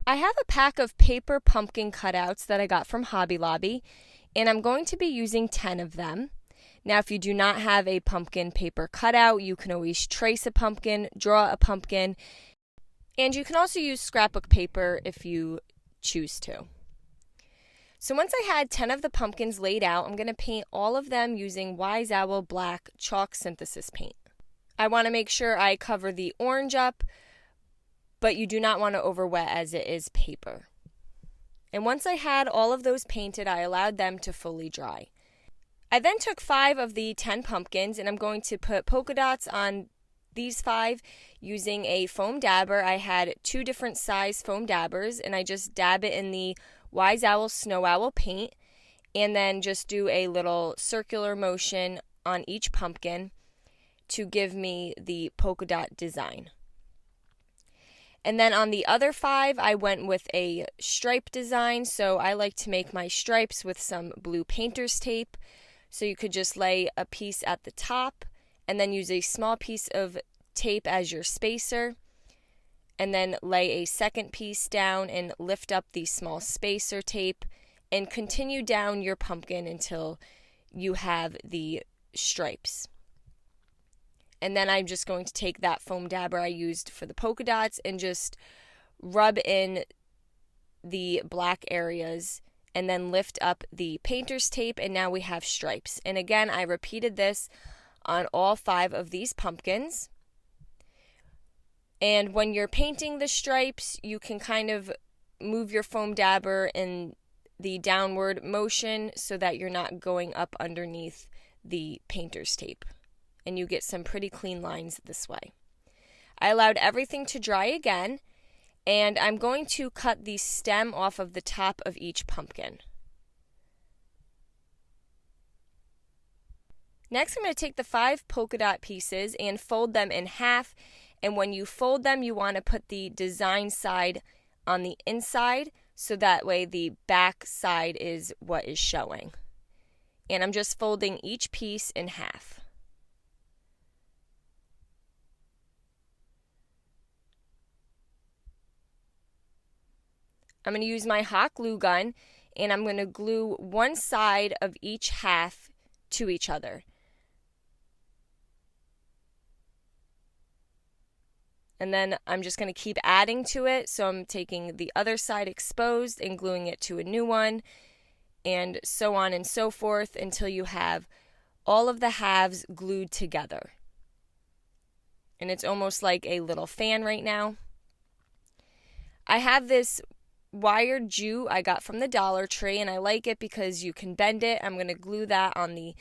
I have a pack of paper pumpkin cutouts that I got from Hobby Lobby, and I'm going to be using 10 of them. Now, if you do not have a pumpkin paper cutout, you can always trace a pumpkin, draw a pumpkin, and you can also use scrapbook paper if you choose to. So once I had 10 of the pumpkins laid out, I'm going to paint all of them using Wise Owl Black Chalk Synthesis paint. I want to make sure I cover the orange up, but you do not want to overwet as it is paper. And once I had all of those painted, I allowed them to fully dry. I then took 5 of the 10 pumpkins, and I'm going to put polka dots on these 5 using a foam dabber. I had 2 different size foam dabbers, and I just dab it in the Wise Owl Snow Owl paint, and then just do a little circular motion on each pumpkin to give me the polka dot design. And then on the other 5, I went with a stripe design. So I like to make my stripes with some blue painter's tape. So you could just lay a piece at the top and then use a small piece of tape as your spacer. And then lay a second piece down and lift up the small spacer tape and continue down your pumpkin until you have the stripes. And then I'm just going to take that foam dabber I used for the polka dots and just rub in the black areas and then lift up the painter's tape, and now we have stripes. And again, I repeated this on all 5 of these pumpkins. And when you're painting the stripes, you can kind of move your foam dabber in the downward motion so that you're not going up underneath the painter's tape. And you get some pretty clean lines this way. I allowed everything to dry again, and I'm going to cut the stem off of the top of each pumpkin. Next, I'm going to take the 5 polka dot pieces and fold them in half, and when you fold them, you want to put the design side on the inside, so that way the back side is what is showing. And I'm just folding each piece in half. I'm going to use my hot glue gun, and I'm going to glue one side of each half to each other. And then I'm just going to keep adding to it, so I'm taking the other side exposed and gluing it to a new one, and so on and so forth until you have all of the halves glued together. And it's almost like a little fan right now. I have this wired jute I got from the Dollar Tree, and I like it because you can bend it. I'm going to glue that on the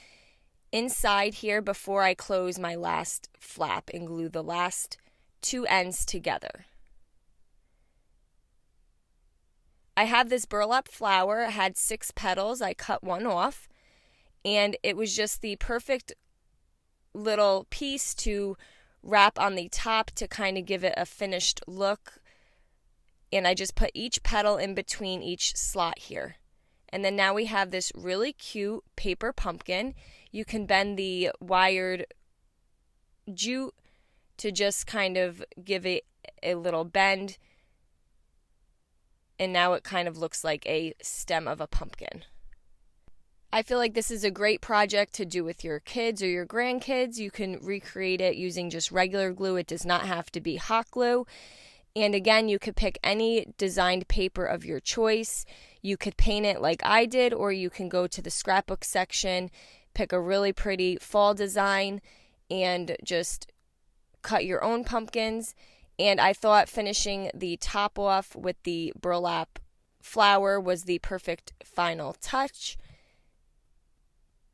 inside here before I close my last flap and glue the last 2 ends together. I have this burlap flower. It had 6 petals. I cut one off, and it was just the perfect little piece to wrap on the top to kind of give it a finished look. And I just put each petal in between each slot here. And then now we have this really cute paper pumpkin. You can bend the wired jute to just kind of give it a little bend. And now it kind of looks like a stem of a pumpkin. I feel like this is a great project to do with your kids or your grandkids. You can recreate it using just regular glue. It does not have to be hot glue. And again, you could pick any designed paper of your choice. You could paint it like I did, or you can go to the scrapbook section, pick a really pretty fall design, and just cut your own pumpkins. And I thought finishing the top off with the burlap flower was the perfect final touch.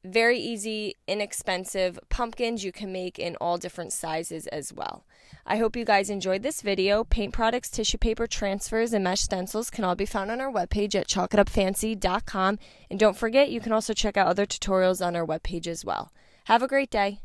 Very easy, inexpensive pumpkins you can make in all different sizes as well. I hope you guys enjoyed this video. Paint products, tissue paper, transfers, and mesh stencils can all be found on our webpage at chalkitupfancy.com. And don't forget, you can also check out other tutorials on our webpage as well. Have a great day.